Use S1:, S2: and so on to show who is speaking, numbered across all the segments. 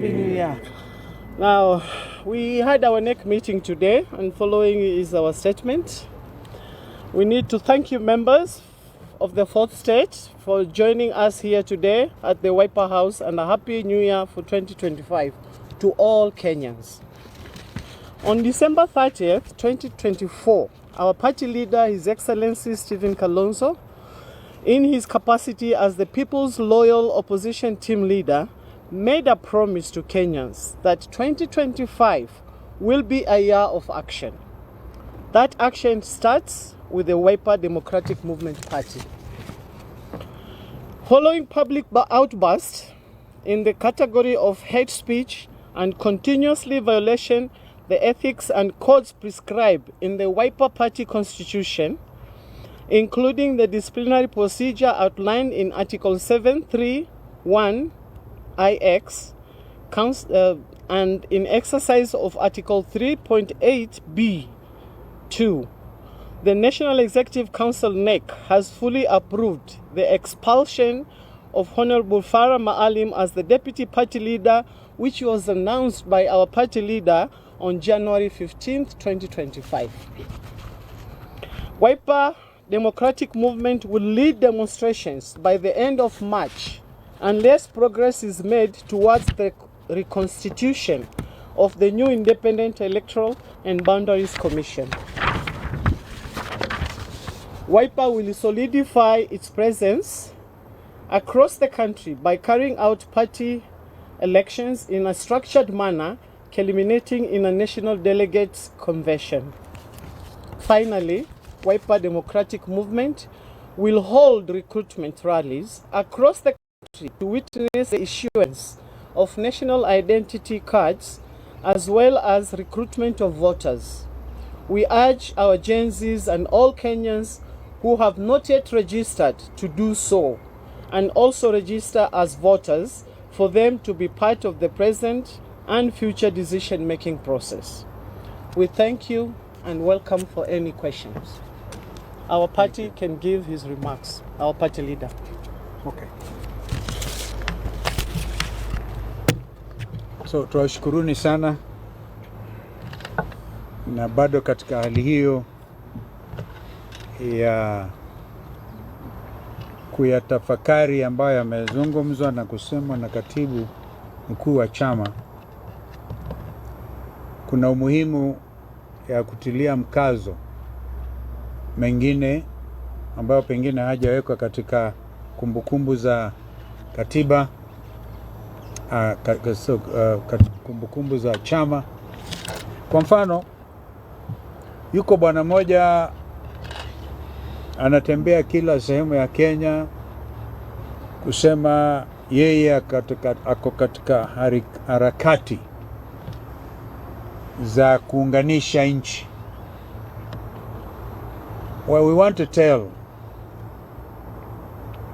S1: Yeah. Now, we had our NEC meeting today, and following is our statement. We need to thank you, members of the fourth state, for joining us here today at the Wiper House, and a Happy New Year for 2025 to all Kenyans. On December 30th, 2024, our party leader, His Excellency Stephen Kalonzo, in his capacity as the People's Loyal Opposition Team Leader, made a promise to Kenyans that 2025 will be a year of action. That action starts with the Wiper Democratic Movement Party. Following public outbursts in the category of hate speech and continuously violation the ethics and codes prescribed in the Wiper Party Constitution, including the disciplinary procedure outlined in Article 731 IX, and in exercise of Article 3.8b(2), the National Executive Council NEC has fully approved the expulsion of Honorable Farah Maalim as the Deputy Party Leader, which was announced by our party leader on January 15th, 2025. Wiper Democratic Movement will lead demonstrations by the end of March unless progress is made towards the reconstitution of the new Independent Electoral and Boundaries Commission. Wiper will solidify its presence across the country by carrying out party elections in a structured manner, culminating in a national delegates convention. Finally, Wiper Democratic Movement will hold recruitment rallies across the country to witness the issuance of national identity cards as well as recruitment of voters. We urge our Gen Zs and all Kenyans who have not yet registered to do so, and also register as voters for them to be part of the present and future decision-making process. We thank you and welcome for any questions. Our party can give his remarks. Our party leader.
S2: Okay. So tuwashukuruni sana, na bado katika hali hiyo ya kuyatafakari ambayo yamezungumzwa na kusemwa na katibu mkuu wa chama, kuna umuhimu ya kutilia mkazo mengine ambayo pengine hajawekwa katika kumbukumbu za katiba, kumbukumbu za chama. Kwa mfano, yuko bwana moja anatembea kila sehemu ya Kenya kusema yeye ako katika harakati za kuunganisha nchi. Well, we want to tell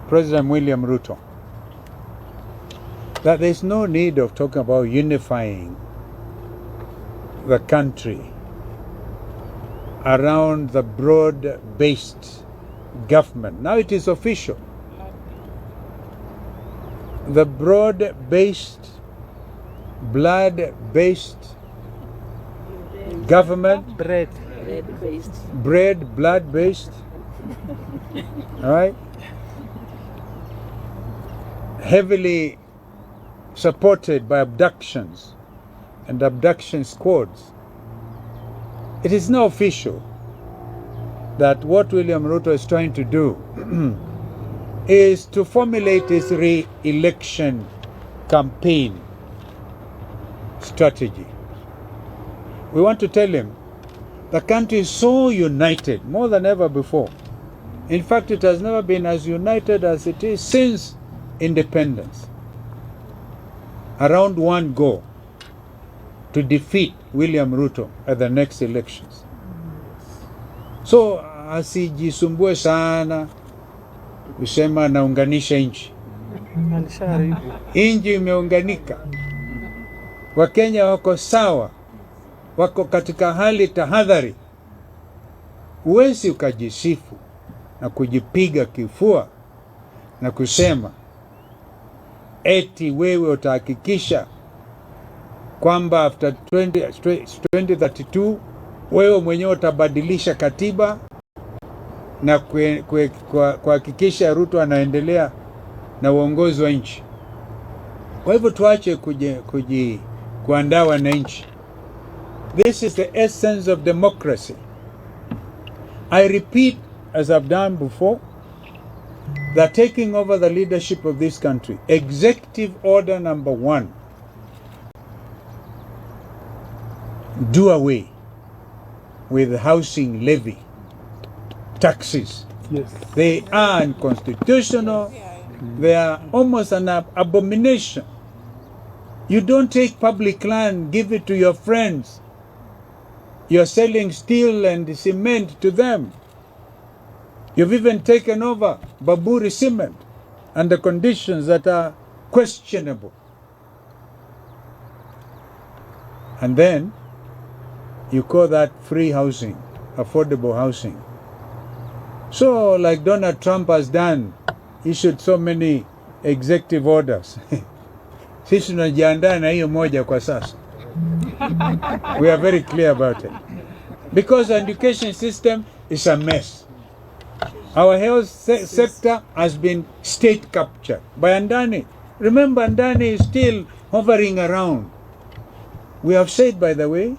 S2: President William Ruto that there's no need of talking about unifying the country around the broad-based government. Now it is official. The broad-based, blood-based government, blood-based, all right, heavily supported by abductions and abduction squads. It is now official that what William Ruto is trying to do is to formulate his re-election campaign strategy. We want to tell him the country is so united, more than ever before. In fact, it has never been as united as it is since independence, around one goal: to defeat William Ruto at the next elections. So asijisumbue sana kusema naunganisha nchi. Nchi imeunganika. Wakenya wako sawa, wako katika hali tahadhari. Huwezi ukajisifu na kujipiga kifua na kusema eti wewe utahakikisha kwamba after 2032 wewe mwenyewe utabadilisha katiba na kuhakikisha Ruto anaendelea na uongozi wa nchi. Kwa hivyo tuache kuandaa wananchi. This is the essence of democracy. I repeat, as I've done before, that taking over the leadership of this country, executive order number 1, do away with housing levy, taxes.
S1: Yes.
S2: They are unconstitutional. They are almost an abomination. You don't take public land, give it to your friends. You're selling steel and cement to them. You've even taken over Baburi cement under conditions that are questionable. And then you call that free housing, affordable housing. So, like Donald Trump has done, issued so many executive orders. Sisi tunajiandaa na hiyo moja kwa sasa. We are very clear about it. Because the education system is a mess. Our health sector has been state captured by Andani. Remember, Andani is still hovering around. We have said, by the way,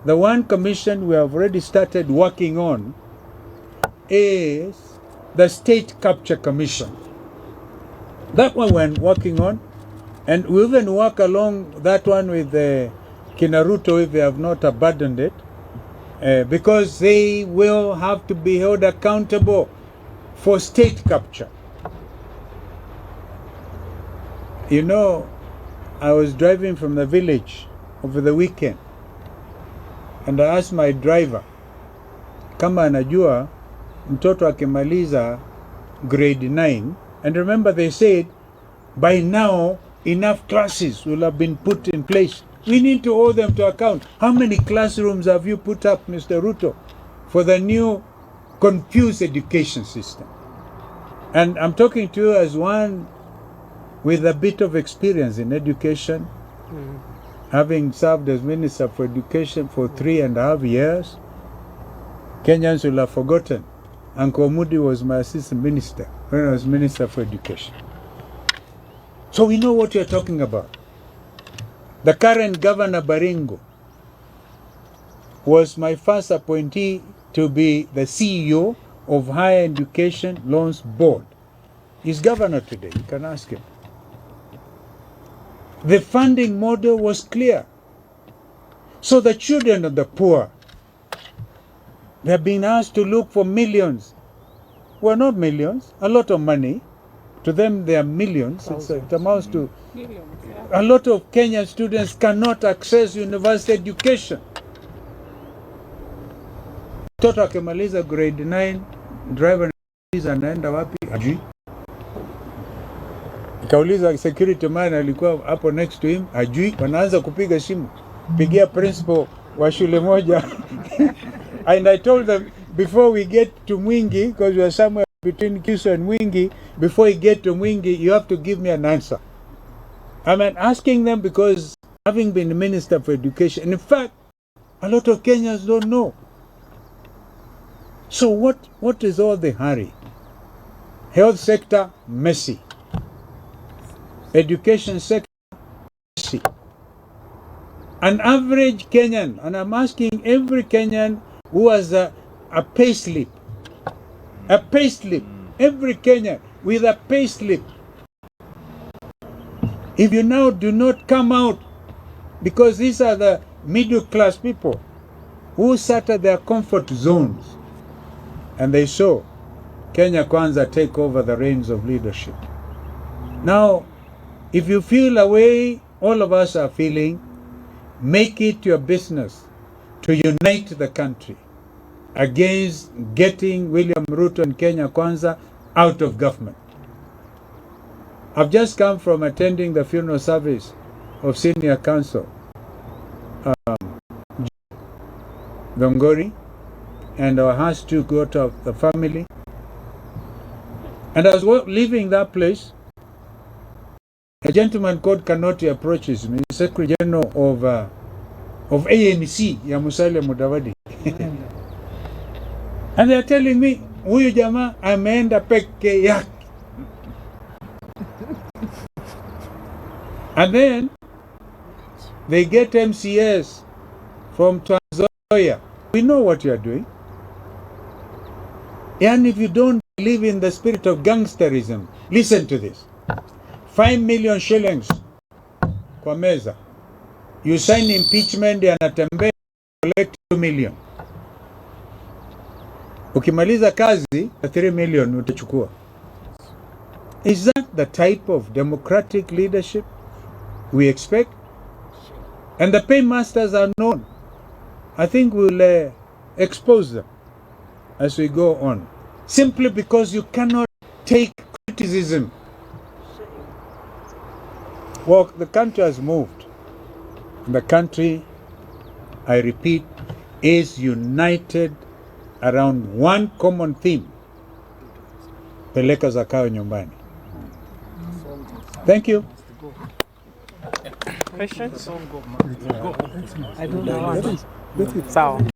S2: the one commission we have already started working on is the State Capture Commission. That one we're working on, and we even work along that one with Ruto if they have not abandoned it, because they will have to be held accountable for state capture. You know, I was driving from the village over the weekend, and I asked my driver kama anajua mtoto akimaliza grade 9, and remember they said by now enough classes will have been put in place. We need to hold them to account. How many classrooms have you put up, Mr. Ruto, for the new confused education system? And I'm talking to you as one with a bit of experience in education, having served as Minister for Education for 3.5 years. Kenyans will have forgotten. Uncle Moody was my assistant minister when I was Minister for Education. So we know what you're talking about. The current Governor Baringo was my first appointee to be the CEO of Higher Education Loans Board. He's governor today, you can ask him. The funding model was clear. So the children of the poor, they have been asked to look for millions. Well, not millions, a lot of money. To them, they are millions. It amounts to millions, yeah. A lot of Kenyan students cannot access university education. Mtoto akimaliza grade 9, driver anaenda wapi? Ajui. Kauliza security man alikuwa hapo next to him, ajui. Wanaanza kupiga simu, pigia principal wa shule moja. And I told them, before we get to Mwingi, because we are somewhere between Kiso and Mwingi, before you get to Mwingi, you have to give me an answer. I mean, asking them because having been the Minister for Education, in fact, a lot of Kenyans don't know. So what is all the hurry? Health sector, messy. Education sector, messy. An average Kenyan, and I'm asking every Kenyan who has a payslip, every Kenyan with a payslip. If you now do not come out, because these are the middle class people who sat at their comfort zones, and they saw Kenya Kwanza take over the reins of leadership. Now, if you feel a way all of us are feeling, make it your business to unite the country against getting William Ruto and Kenya Kwanza out of government. I've just come from attending the funeral service of Senior Counsel Dongori, and I has to go to the family. And I was leaving that place, A gentleman called Kanoti approaches me, Secretary General of ANC ya Musalia Mudavadi. And they're telling me, huyu jamaa ameenda peke yake. And then they get MCS from Tanzania. We know what you are doing. And if you don't believe in the spirit of gangsterism, listen to this. 5 million shillings kwa meza. You sign impeachment ya Natembeya, collect 2 million. Ukimaliza kazi, 3 million utachukua. Is that the type of democratic leadership we expect? And the paymasters are known. I think we'll expose them as we go on. Simply because you cannot take criticism. Well, the country has moved. The country, I repeat, is united around one common theme. Peleka zakayo nyumbani. Thank you.
S1: Questions? I don't know. Sawa.